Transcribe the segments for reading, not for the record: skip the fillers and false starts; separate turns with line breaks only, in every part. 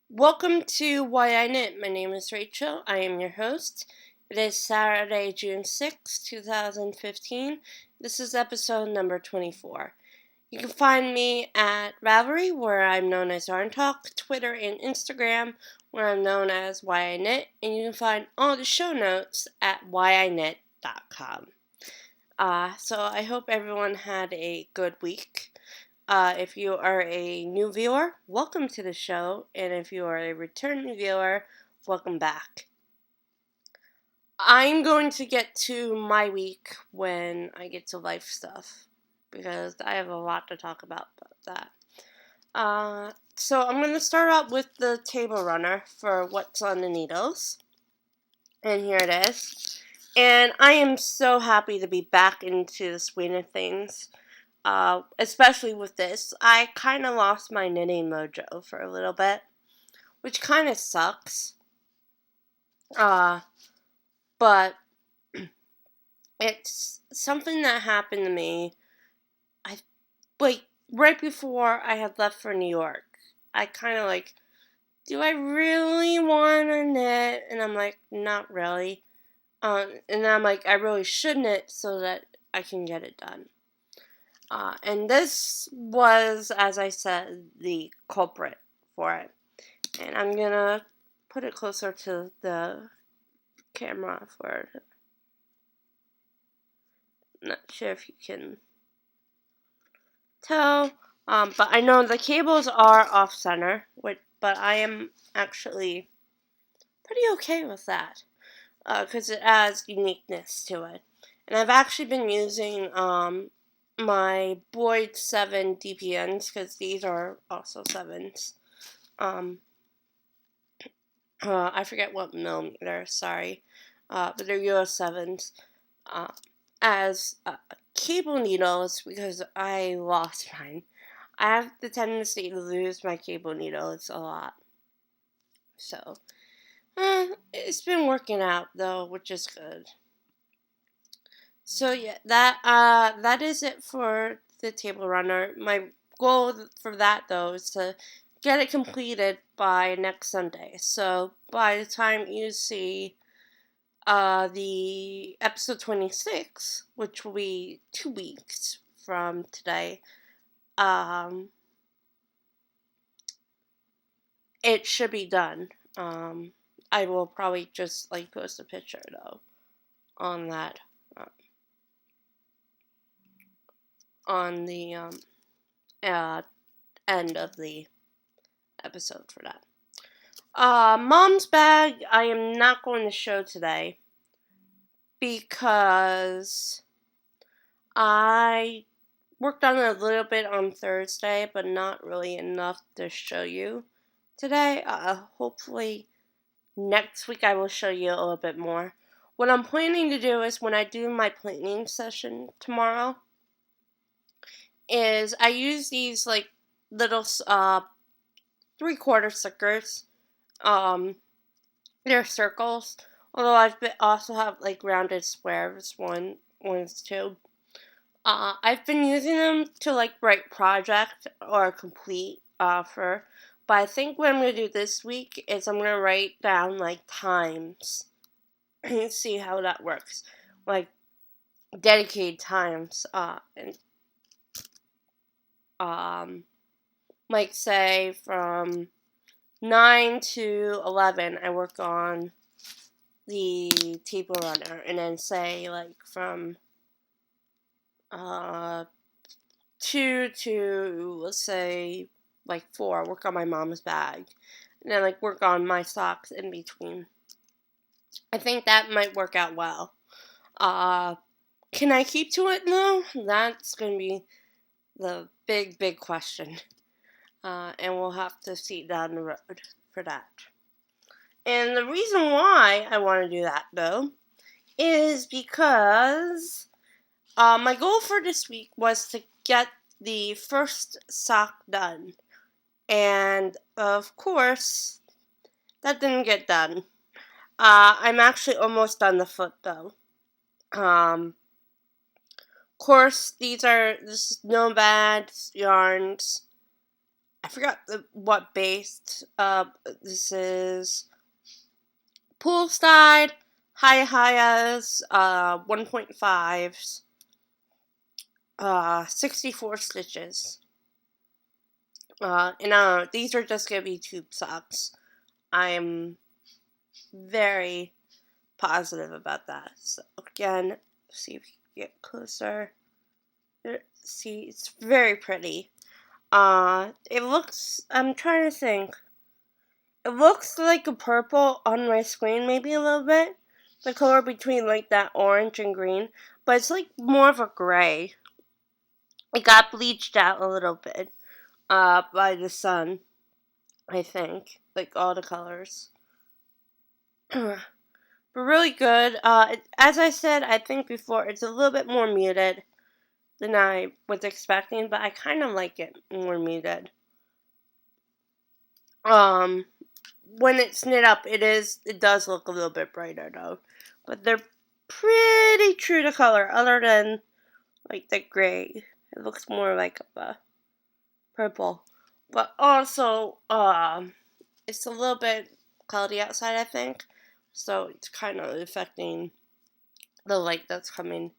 Welcome to Why I Knit. My name is Rachel. I am your host. It is Saturday, June 6, 2015. This is episode number 24. You can find me at Ravelry, where I'm known as Yarn Talk, Twitter and Instagram, where I'm known as Why I Knit, and you can find all the show notes at whyiknit.com. So I hope everyone had a good week. If you are a new viewer, welcome to the show, and if you are a returning viewer, welcome back. I'm going to get to my week when I get to life stuff, because I have a lot to talk about that. So I'm going to start out with the table runner for what's on the needles, and here it is. And I am so happy to be back into the swing of things. Especially with this, I kind of lost my knitting mojo for a little bit, which kind of sucks. But it's something that happened to me. Right before I had left for New York. I kind of do I really want to knit? And I'm like, not really. And I'm like, I really should knit so that I can get it done. And this was, as I said, the culprit for it. And I'm gonna put it closer to the camera for. Not sure if you can tell, but I know the cables are off center, but I am actually pretty okay with that, because it adds uniqueness to it. And I've actually been using my Boyd 7 DPNs, because these are also 7s. I forget what millimeter, sorry, but they're US 7s, as cable needles, because I lost mine. I have the tendency to lose my cable needles a lot. So, it's been working out, though, which is good. So yeah, that is it for the table runner. My goal for that, though, is to get it completed by next Sunday. So by the time you see the episode 26, which will be 2 weeks from today, it should be done. I will probably just post a picture though on that, on the end of the episode for that. Mom's bag, I am not going to show today because I worked on it a little bit on Thursday, but not really enough to show you today. Hopefully next week I will show you a little bit more. What I'm planning to do is when I do my planning session tomorrow, is I use these little 3/4 stickers. They're circles. Although also have rounded squares, ones too. I've been using them to write project or complete for. But I think what I'm gonna do this week is I'm gonna write down times and see how that works, dedicated times. And say from 9 to 11, I work on the table runner, and then say from 2 to, let's say, 4, work on my mom's bag, and then work on my socks in between. I think that might work out well. Can I keep to it though? That's gonna be the big question. And we'll have to see down the road for that. And the reason why I want to do that, though, is because my goal for this week was to get the first sock done. And, of course, that didn't get done. I'm actually almost done the foot, though. Of course, this is Nomad Yarns. I forgot what based. This is poolside, high-highs, 1.5s, 64 stitches. And these are just gonna be tube socks. I'm very positive about that. So again, see if you can get closer. See, it's very pretty. It looks, I'm trying to think. It looks like a purple on my screen, maybe a little bit. The color between like that orange and green. But it's like more of a gray. It got bleached out a little bit, by the sun, I think. Like all the colors. But really good. As I said, I think before, it's a little bit more muted than I was expecting, but I kind of like it more muted. When it's knit up, it does look a little bit brighter though, but they're pretty true to color, other than like the gray. It looks more like a purple, but also it's a little bit cloudy outside, I think, so it's kind of affecting the light that's coming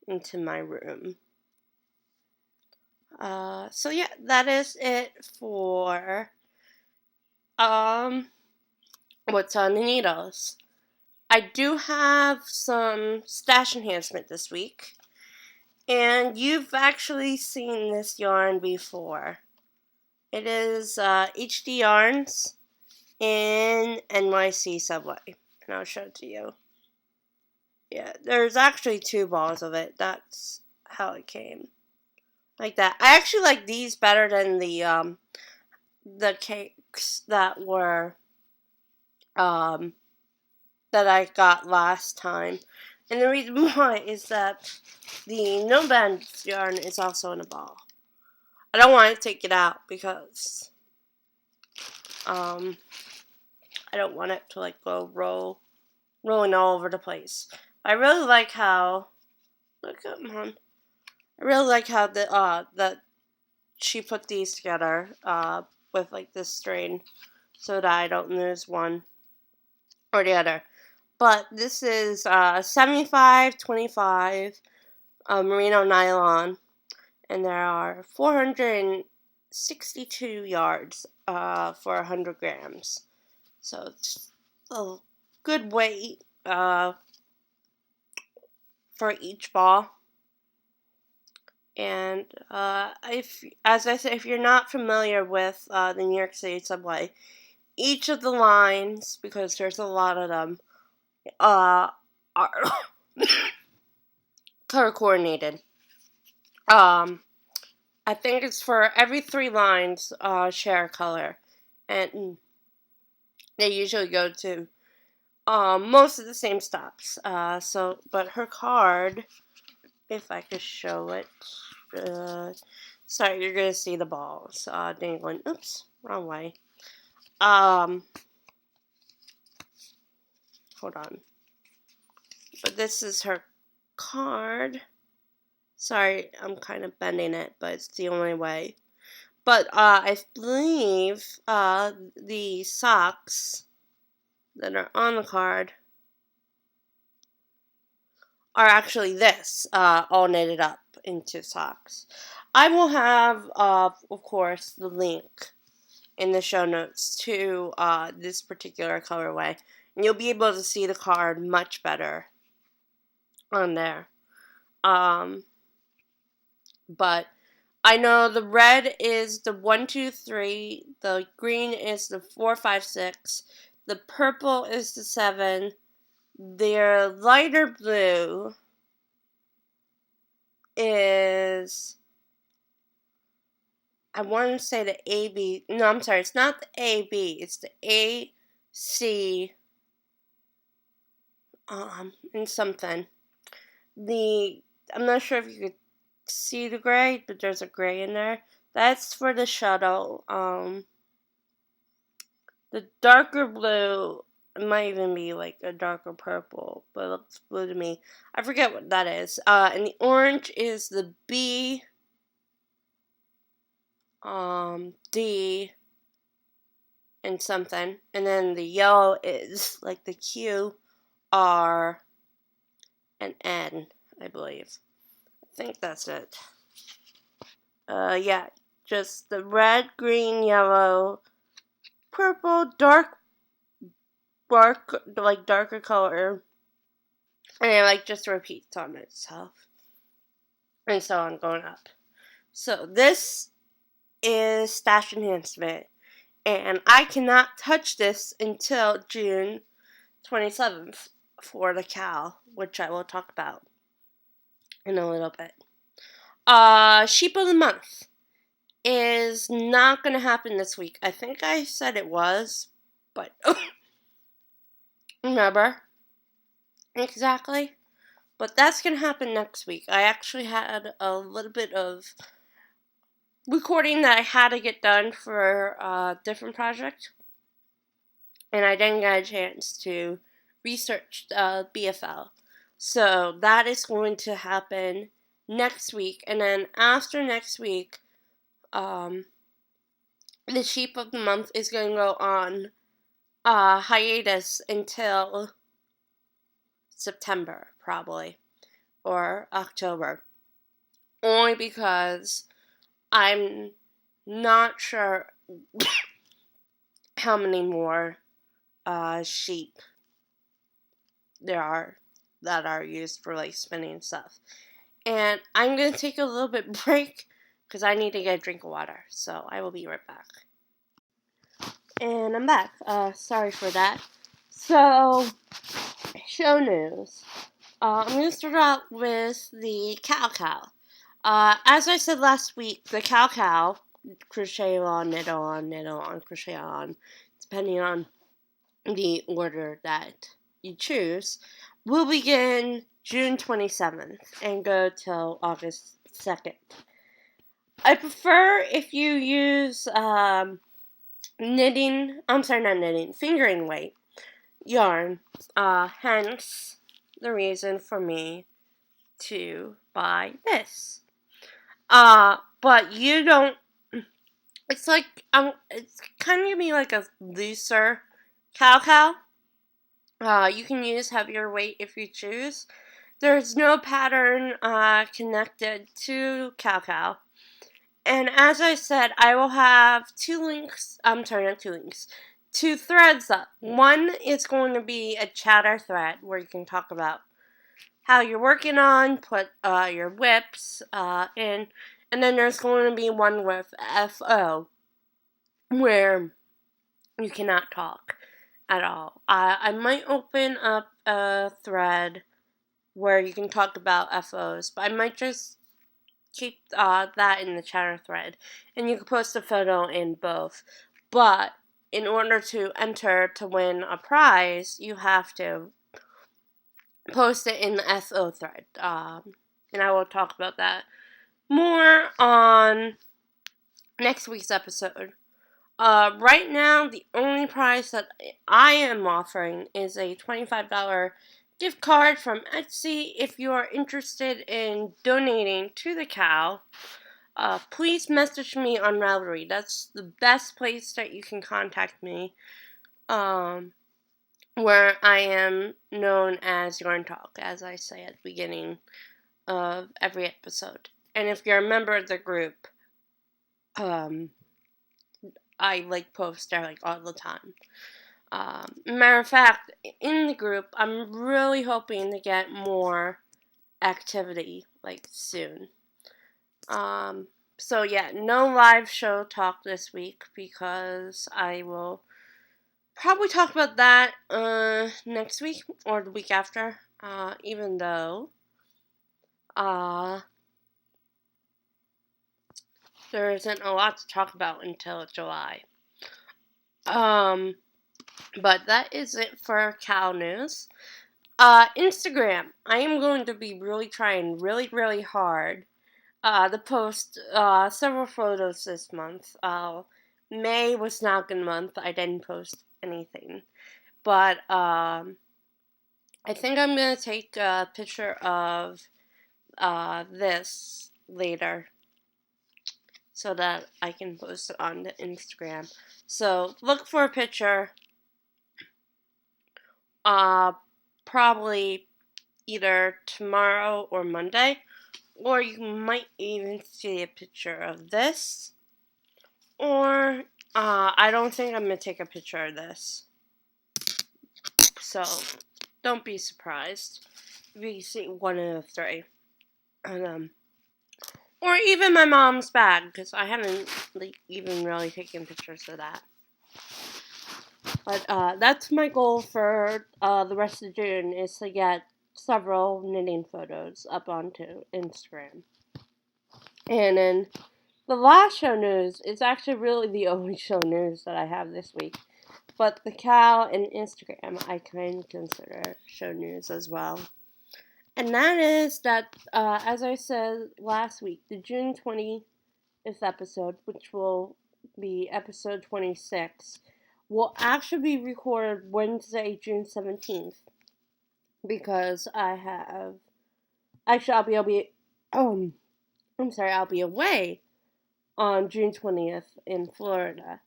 into my room. So yeah, that is it for what's on the needles. I do have some stash enhancement this week, and you've actually seen this yarn before. It is HD Yarns in NYC Subway, and I'll show it to you. Yeah, there's actually 2 balls of it. That's how it came, like that. I actually like these better than the cakes that were that I got last time. And the reason why is that the No Bands yarn is also in a ball. I don't want to take it out because I don't want it to like go rolling all over the place. I really like how I really like how that she put these together with like this string so that I don't lose one or the other. But this is 75-25 merino nylon, and there are 462 yards for 100 grams. So it's a good weight for each ball. And as I said, if you're not familiar with the New York City subway, each of the lines, because there's a lot of them, are color coordinated. I think it's for every 3 lines share a color, and they usually go to most of the same stops. But her card, if I could show it, sorry, you're gonna see the balls dangling. Oops, wrong way. Hold on. But this is her card. Sorry, I'm kind of bending it, but it's the only way. But I believe the socks that are on the card are actually this, all knitted up into socks. I will have, of course, the link in the show notes to this particular colorway, and you'll be able to see the card much better on there. But I know the red is the 1, 2, 3, the green is the 4, 5, 6, the purple is the 7, their lighter blue is, I want to say the AB, no, I'm sorry, it's not the AB, it's the AC, and something. I'm not sure if you could see the gray, but there's a gray in there. That's for the shuttle. The darker blue, it might even be like a darker purple, but it looks blue to me. I forget what that is. And the orange is the B. D and something, and then the yellow is like the Q, R, and N, I believe. I think that's it. Yeah, just the red, green, yellow, purple, like darker color, and it like just repeats on itself, and so on going up. So this is Stash Enhancement, and I cannot touch this until June 27th for the cow, which I will talk about in a little bit. Sheep of the month is not going to happen this week. I think I said it was, but remember exactly. But that's going to happen next week. I actually had a little bit of recording that I had to get done for a different project, and I didn't get a chance to research BFL. So that is going to happen next week, and then after next week, the Sheep of the Month is going to go on hiatus until September, probably, or October, only because I'm not sure how many more sheep there are that are used for like spinning and stuff. And I'm going to take a little bit break because I need to get a drink of water. So I will be right back. And I'm back. Sorry for that. So, show news. I'm going to start out with the cow. As I said last week, the cow, crochet on, knit on, crochet on, depending on the order that you choose, will begin June 27th and go till August 2nd. I prefer if you use fingering weight yarn, hence the reason for me to buy this. But you don't, it's like, it's kind of gonna be like a looser cow. You can use heavier weight if you choose. There's no pattern connected to cow. And as I said, I will have two threads up. One is going to be a chatter thread where you can talk about how you're working on, put your whips in, and then there's going to be one with FO where you cannot talk at all. I might open up a thread where you can talk about FOs, but I might just keep that in the chatter thread, and you can post a photo in both. But in order to enter to win a prize, you have to post it in the FO thread, and I will talk about that more on next week's episode. Right now, the only prize that I am offering is a $25 gift card from Etsy. If you are interested in donating to the cow, please message me on Ravelry. That's the best place that you can contact me, where I am known as Yarn Talk, as I say at the beginning of every episode. And if you're a member of the group, I post there all the time. Matter of fact, in the group, I'm really hoping to get more activity soon. So yeah, no live show talk this week because I will probably talk about that next week or the week after. Even though there isn't a lot to talk about until July. But that is it for cow news. Instagram. I am going to be really trying really hard to post several photos this month. May was not a good month. I didn't post anything. But I think I'm going to take a picture of this later. so that I can post it on the Instagram. So look for a picture, probably either tomorrow or Monday, or you might even see a picture of this, or I don't think I'm going to take a picture of this. So don't be surprised if you see one of the three. And, or even my mom's bag, because I haven't even really taken pictures of that. But that's my goal for the rest of June, is to get several knitting photos up onto Instagram. And then the last show news is actually really the only show news that I have this week. But the cow and Instagram I kind of consider show news as well. And that is that, as I said last week, the June 20th episode, which will be episode 26, will actually be recorded Wednesday, June 17th. Because I have... Actually, I'll be away on June 20th in Florida.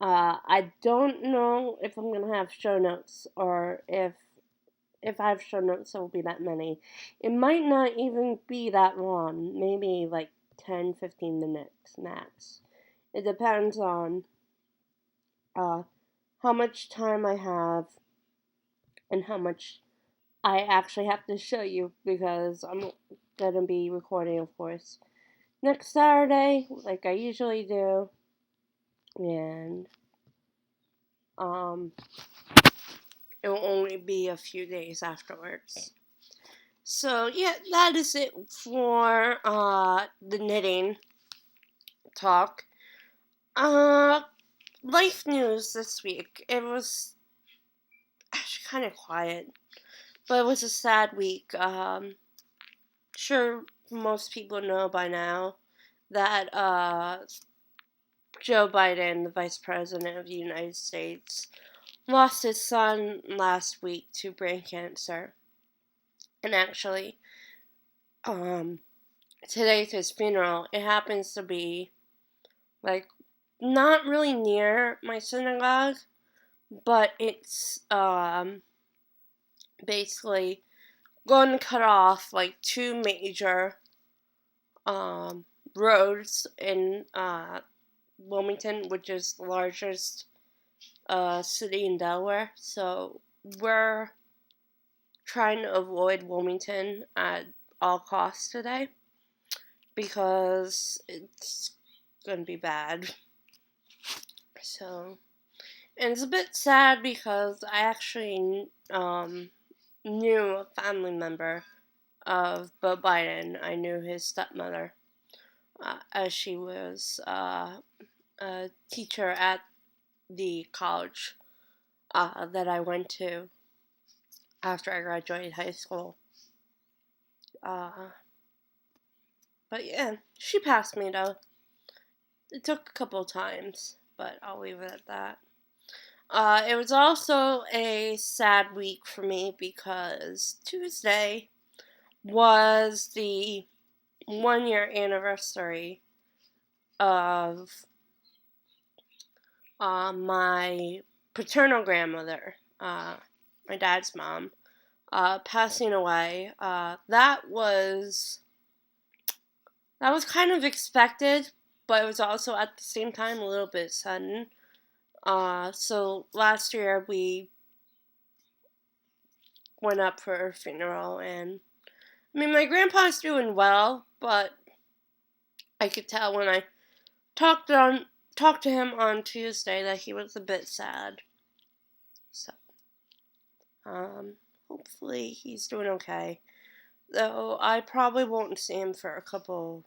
I don't know if I'm going to have show notes, or if I have show notes, there will be that many. It might not even be that long. Maybe like 10-15 minutes max. It depends on how much time I have and how much I actually have to show you, because I'm going to be recording, of course, next Saturday, like I usually do. And it will only be a few days afterwards. So yeah, that is it for the knitting talk. Life news this week. It was actually kind of quiet, but it was a sad week. Sure, most people know by now that Joe Biden, the Vice President of the United States, lost his son last week to brain cancer. And actually, today's his funeral. It happens to be, like, not really near my synagogue, but it's, basically going to cut off, like, two major, roads in, Wilmington, which is the largest, city in Delaware. So we're trying to avoid Wilmington at all costs today, because it's going to be bad. So, and it's a bit sad because I actually knew a family member of Beau Biden. I knew his stepmother, as she was a teacher at the college that I went to after I graduated high school. But yeah, she passed me though. It took a couple times, but I'll leave it at that. It was also a sad week for me because Tuesday was the 1-year anniversary of my paternal grandmother, my dad's mom, passing away. That was kind of expected, but it was also at the same time a little bit sudden. So last year we went up for her funeral, and I mean, my grandpa's doing well, but I could tell when I talked to him on Tuesday that he was a bit sad. So, hopefully he's doing okay. Though I probably won't see him for a couple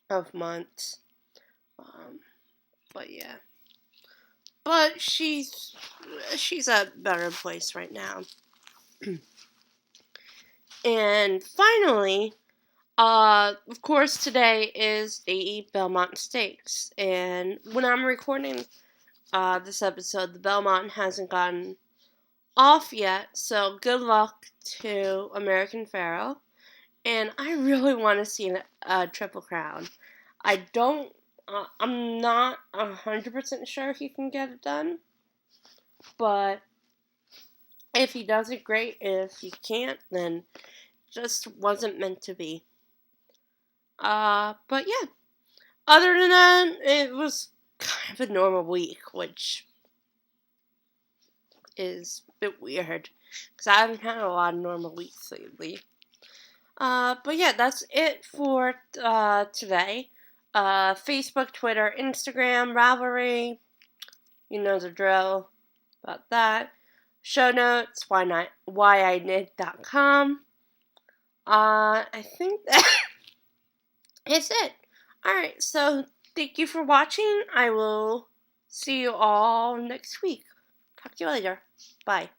of months. But yeah. But she's at a better place right now. And finally, of course, today is the Belmont Stakes, and when I'm recording this episode, the Belmont hasn't gotten off yet, so good luck to American Pharoah. And I really want to see a Triple Crown. I don't I'm not 100% sure he can get it done, but if he does it, great. If he can't, then just wasn't meant to be. But yeah. Other than that, it was kind of a normal week, which is a bit weird because I haven't had a lot of normal weeks lately. But yeah, that's it for today. Facebook, Twitter, Instagram, Ravelry. You know the drill about that. Show notes, whyiknit.com. I think that is it. Alright, so thank you for watching. I will see you all next week. Talk to you later. Bye.